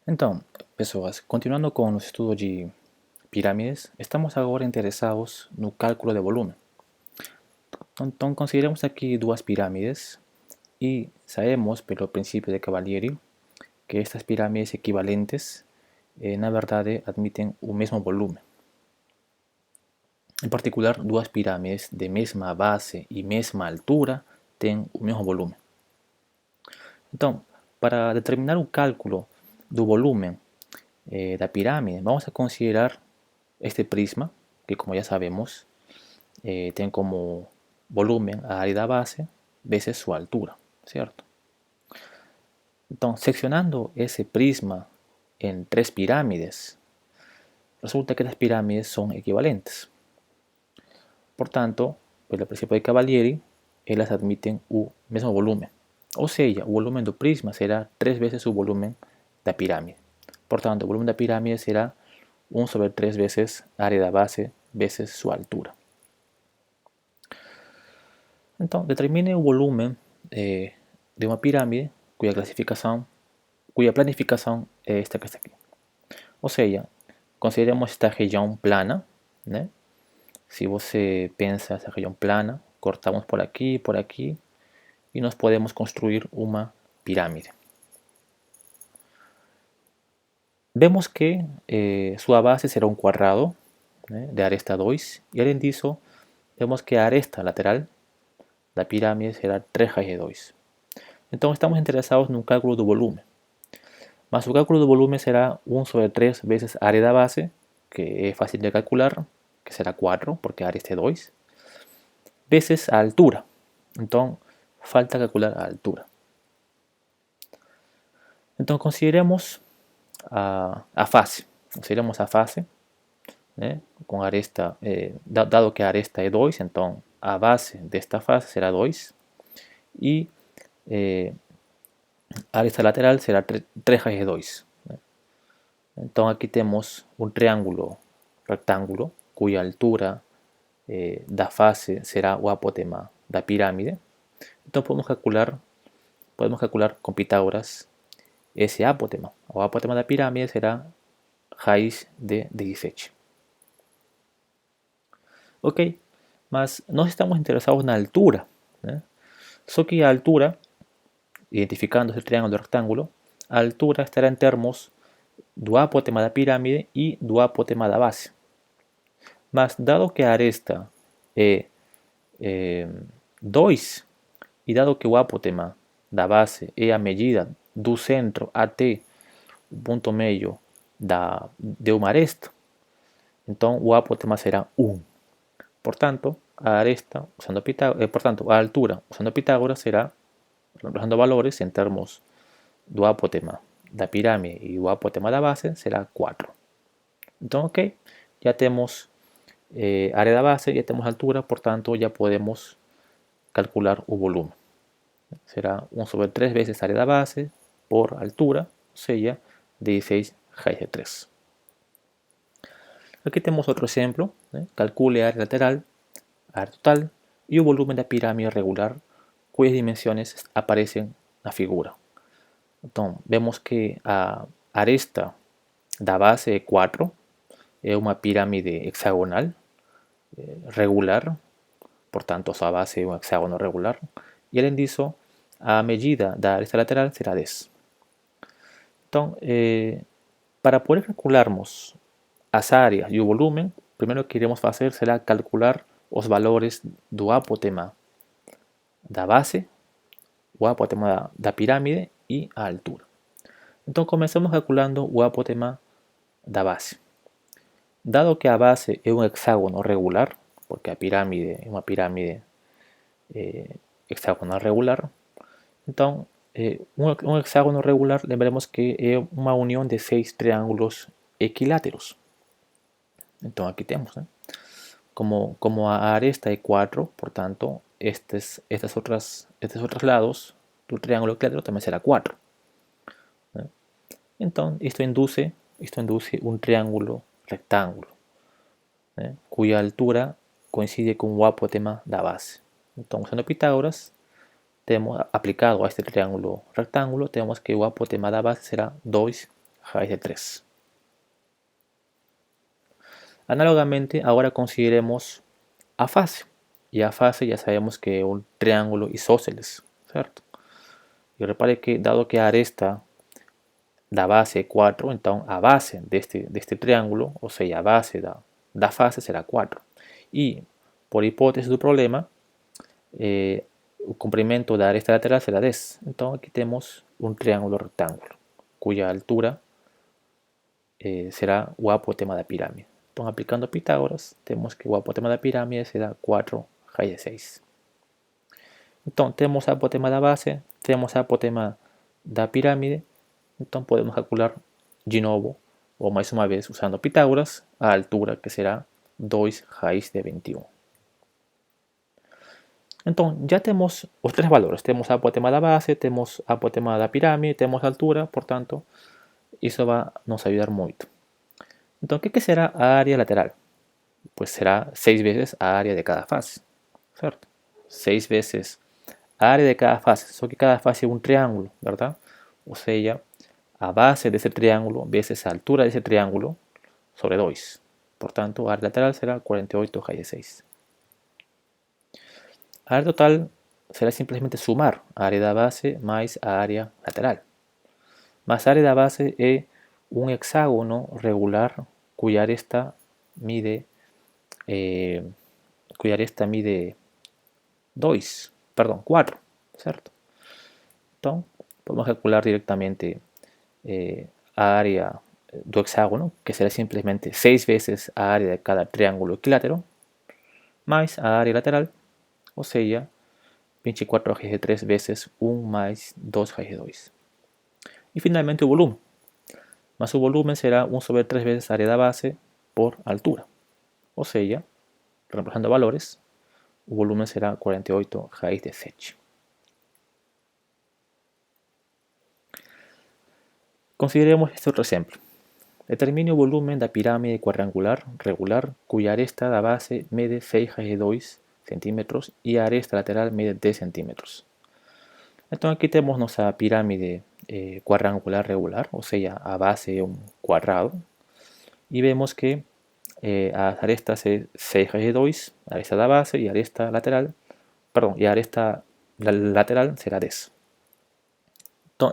Então, pessoas, continuando com o estudo de pirâmides, estamos agora interessados no cálculo de volume. Então, consideramos aqui duas pirâmides e sabemos, pelo princípio de Cavalieri, que estas pirâmides equivalentes, na verdade, admitem o mesmo volume. Em particular, duas pirâmides de mesma base e mesma altura têm o mesmo volume. Então, para determinar o cálculo do volume da pirâmide, vamos a considerar este prisma, que como ya sabemos, tiene como volumen a área da base veces su altura, ¿cierto? Entonces, seccionando ese prisma en tres pirámides, resulta que las pirámides son equivalentes. Por tanto, pelo principio de Cavalieri, elas admiten o mesmo volumen. Ou seja, o volumen do prisma será 3 vezes o volumen da pirâmide. Portanto, o volumen da pirâmide será 1 sobre 3 vezes a área da base vezes sua altura. Então, determine o volume de uma pirâmide cuja planificação é esta que está aqui. Ou seja, consideremos esta região plana, né? Se você pensa essa região plana, cortamos por aqui e nós podemos construir uma pirâmide. Vemos que sua base será um quadrado, né, de aresta 2 e além disso, vemos que a aresta lateral da pirâmide será 3 raiz de 2. Então estamos interessados no cálculo do volume. Mas o cálculo do volume será 1 sobre 3 vezes a área da base, que é fácil de calcular, que será 4, porque a aresta é 2, vezes a altura. Então, falta calcular a altura. Então, consideremos a face. Consideremos a face, né, com aresta, dado que a aresta é 2, então a base desta face será 2 e a aresta lateral será 3 raiz de 2. Né? Então aqui temos um triângulo retângulo cuja altura da face será o apotema da pirâmide. Então podemos calcular com Pitágoras esse apotema. O apotema da pirâmide será raiz de 17. Ok, mas nós estamos interessados na altura, né? Só que a altura, identificando esse triângulo retângulo, a altura estará em termos do apotema da pirâmide e do apotema da base. Mas dado que a aresta é 2 e dado que o apotema da base é a medida do centro até o ponto meio de uma aresta, então o apotema será 1. Portanto, a aresta usando a altura usando Pitágoras será, reemplazando valores em termos do apotema da pirâmide e do apotema da base, será 4. Então, ok, já temos área da base, ya temos altura, portanto ya podemos calcular o volume. Será 1 sobre 3 veces área da base por altura, ou seja, 16 raiz de 3. Aqui temos outro exemplo, né? Calcule a área lateral, a área total e o volume da pirâmide regular, cujas dimensões aparecem na figura. Então, vemos que a aresta da base é 4, é uma pirâmide hexagonal regular, portanto sua base é um hexágono regular, e além disso, a medida da aresta lateral será 10. Então, para poder calcularmos as áreas e o volume, primeiro que iremos fazer será calcular os valores do apotema da base, o apotema da pirâmide e a altura. Então, começamos calculando o apotema da base. Dado que a base é um hexágono regular, porque a pirâmide é uma pirâmide hexagonal regular, então um hexágono regular, lembremos que é uma união de 6 triângulos equiláteros. Então aqui temos, né? Como a aresta é 4, portanto, estes outros lados do triângulo equilátero também será 4. Né? Então, isto induce um triângulo rectângulo, né? Cuja altura coincide com o apotema da base. Então, usando Pitágoras, temos aplicado a este triângulo rectângulo, temos que o apotema da base será 2 raíz de 3. Análogamente, ahora consideremos a fase. Y a fase ya sabemos que es un triángulo isósceles, ¿cierto? Y repare que dado que a aresta da base 4, entonces a base de este triángulo, o sea, a base da fase será 4. Y por hipótesis do problema, o comprimento da aresta lateral será 10. Entonces aquí tenemos un triángulo rectángulo, cuya altura será o apotema da pirámide. Entonces, aplicando Pitágoras, tenemos que o apotema da pirámide será 4 raíz de 6. Entonces, temos a apotema da base, temos a apotema da pirámide. Então podemos calcular de novo, ou mais uma vez usando Pitágoras, a altura que será 2 raiz de 21. Então já temos os três valores, temos a apotema da base, temos a apotema da pirâmide, temos a altura, portanto, isso vai nos ajudar muito. Então o que será a área lateral? Pues será 6 vezes a área de cada face, certo? 6 vezes a área de cada face, só que cada face é um triângulo, verdade? Ou seja, a base de ese triángulo veces a altura de ese triángulo sobre 2. Por tanto, área lateral será 48 raíz de 6. Área total será simplemente sumar a área da base más a área lateral. Más área da base es un hexágono regular cuya aresta mide 4, ¿cierto? Entonces, podemos calcular directamente a área do hexágono, que será simplemente 6 veces a área de cada triángulo equilátero, más a área lateral, ou seja, 24 raíz de 3 vezes 1 mais 2 raíz de 2. E finalmente o volume. Mas o volume será 1 sobre 3 vezes a área da base por altura. Ou seja, reemplazando valores, o volume será 48 raíz de 7. Consideremos este outro exemplo. Determine o volume da pirâmide quadrangular regular cuya aresta da base mide 6 raíz de 2 centímetros e a aresta lateral mide 10 centímetros. Então aqui temos nossa pirâmide quadrangular regular, ou seja, a base é um quadrado, e vemos que as arestas é 6 raíz de 2, a aresta da base, e a aresta lateral, perdão, e a aresta lateral será 10.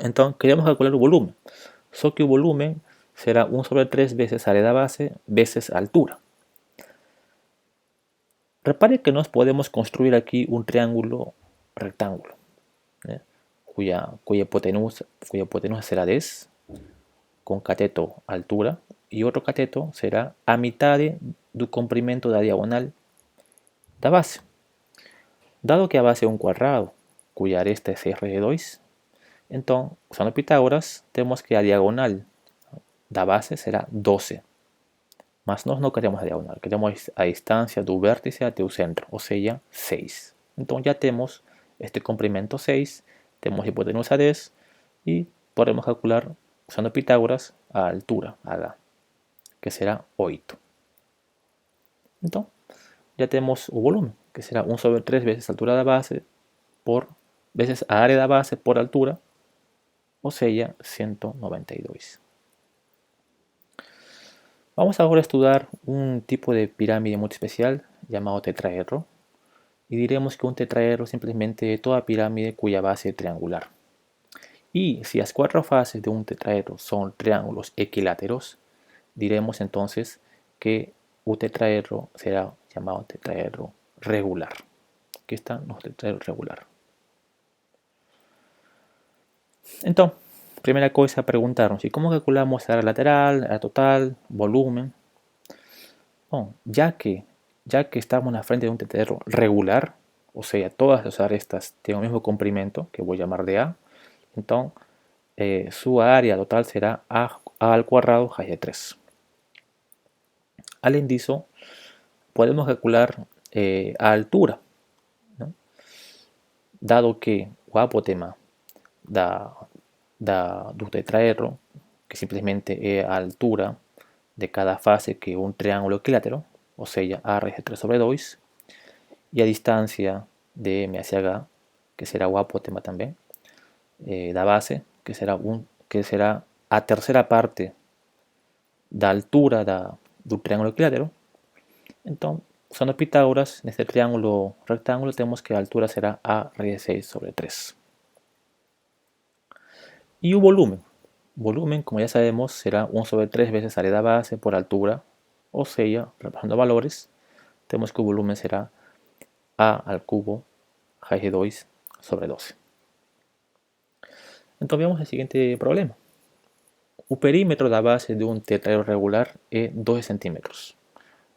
Então queremos calcular o volume, só que o volume será 1 sobre 3 veces a área da base veces a altura. Repare que nós podemos construir aqui um triângulo rectángulo, né? cuya hipotenusa será 10, con cateto altura, y otro cateto será a mitad do comprimento da diagonal da base. Dado que a base é um quadrado, cuya aresta é 6 raíz de 2, então, usando Pitágoras, temos que a diagonal da base será 12. Mas nós não queremos a diagonal, queremos a distância do vértice até o centro, ou seja, 6. Então já temos este comprimento 6, temos hipotenusa 10 e podemos calcular, usando Pitágoras, a altura, H, que será 8. Então, já temos o volume, que será 1 sobre 3 vezes a altura da base por vezes a área da base por altura, ou seja, 192. Vamos ahora a estudiar un tipo de pirámide muy especial llamado tetraedro, y diremos que un tetraedro simplemente es toda pirámide cuya base es triangular. Y si las 4 fases de un tetraedro son triángulos equiláteros, diremos entonces que un tetraedro será llamado tetraedro regular. Aquí está nuestro tetraedro regular. Entonces, primera cosa a preguntarnos, ¿y cómo calculamos área lateral, área total, volumen? Bueno, ya que estamos en la frente de un tetraedro regular, o sea, todas las arestas tienen el mismo comprimento, que voy a llamar de A, entonces su área total será A al cuadrado raíz de 3. Além disso, podemos calcular a altura, ¿no? Dado que o apotema do tetraedro, que simplesmente é a altura de cada fase que un triángulo equilátero, ou seja, A raíz de 3 sobre 2, e a distancia de M hacia H, que será o apotema também, da base, que será a terceira parte da altura do triângulo equilátero. Então, usando Pitágoras, neste triângulo rectângulo, temos que a altura será a raiz de 6 sobre 3. E o volumen? O volumen, como ya sabemos, será 1 sobre 3 veces área da base por altura, ou seja, reemplazando valores, temos que o volumen será a al cubo raiz de 2 sobre 12. Então, vemos o seguinte problema. O perímetro da base de um tetraedro regular é 12 centímetros.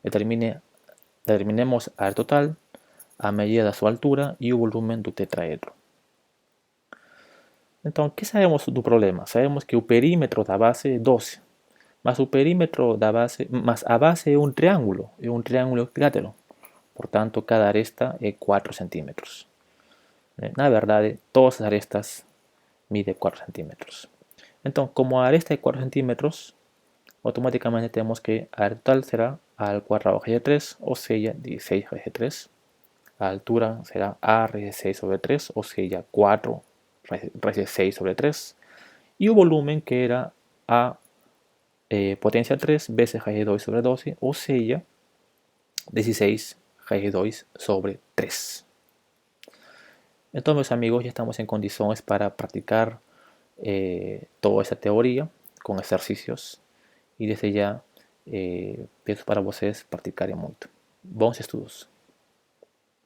Determinemos a área total, a medida da sua altura e o volume do tetraedro. Então, o que sabemos do problema? Sabemos que o perímetro da base é 12, mas o perímetro da base, mas a base é um triângulo equilátero. Portanto, cada aresta é 4 centímetros. Na verdade, todas as arestas miden 4 centímetros. Então, como a aresta é 4 centímetros, automáticamente tenemos que a área total será a al cuadrado raíz de 3, o sea, 16 raíz de 3. La altura será a raíz de 6 sobre 3, o sea, 4 raíz de 6 sobre 3. Y el volumen que era a potencia 3 veces raíz de 2 sobre 12, o sea, 16 raíz de 2 sobre 3. Entonces, meus amigos, ya estamos en condiciones para practicar toda esa teoría con ejercicios. E desde já peço para vocês praticarem muito. Bons estudos!